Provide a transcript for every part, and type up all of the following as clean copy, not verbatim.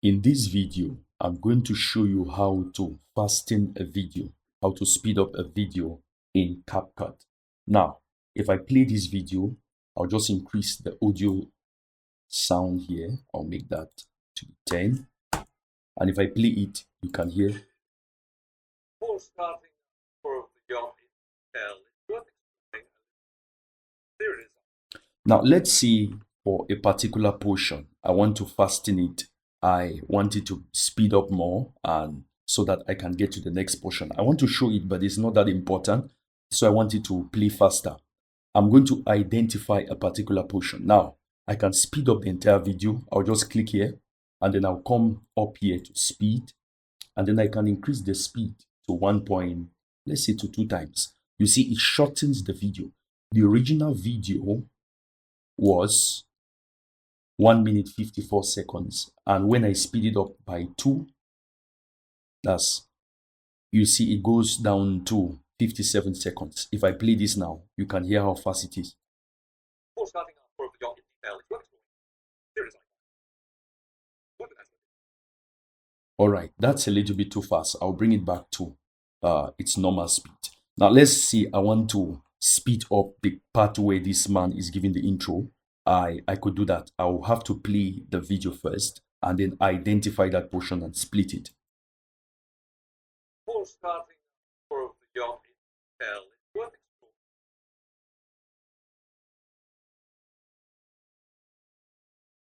In this video, I'm going to show you how to fasten a video, how to speed up a video in Capcut. Now, if I play this video, I'll just increase the audio sound here. I'll make that to 10. And if I play it, you can hear. Before starting for the yacht in detail, it's worth exploring a little theories. Now, let's see for a particular portion, I want to fasten it. I want it to speed up more and so that I can get to the next portion. I want to show it, but it's not that important. So I want it to play faster. I'm going to identify a particular portion. Now, I can speed up the entire video. I'll just click here and then I'll come up here to speed. And then I can increase the speed to 1 point, let's say to 2 times. You see, it shortens the video. The original video was 1 minute 54 seconds, and when I speed it up by 2, that's, you see it goes down to 57 seconds. If I play this now, you can hear how fast it is. Before starting for the yacht in detail, it's worth exploring theories. All right, that's a little bit too fast. I'll bring it back to its normal speed. Now let's see, I want to speed up the part where this man is giving the intro. I could do that. I'll have to play the video first and then identify that portion and split it. Before starting for the yacht in detail, it's worth exploring.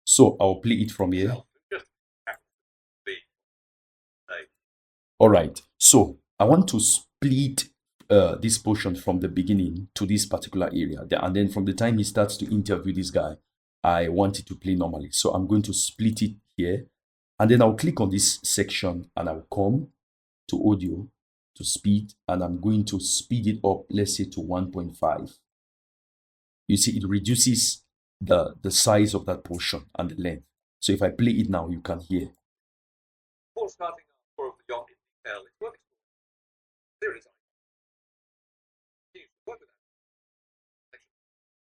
So I'll play it from here. Just All right, so I want to split this portion from the beginning to this particular area. And then from the time he starts to interview this guy, I want it to play normally. So I'm going to split it here. And then I'll click on this section and I'll come to audio, to speed, and I'm going to speed it up, let's say to 1.5. You see, it reduces the size of that portion and the length. So if I play it now, you can hear. Before starting for the yacht in detail, it's worth exploring theories. Work with that.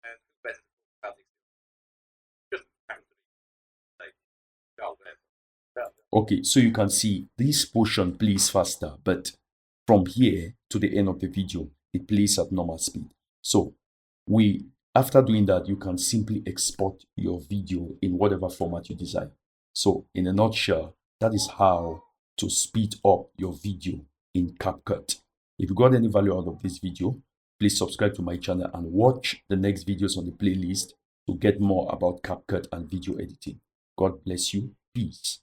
And who's better to talk about these things? Just Okay, so you can see this portion plays faster, but from here to the end of the video, it plays at normal speed. So after doing that, you can simply export your video in whatever format you desire. So in a nutshell, that is how to speed up your video in Capcut. If you got any value out of this video, please subscribe to my channel and watch the next videos on the playlist to get more about Capcut and video editing. God bless you. Peace.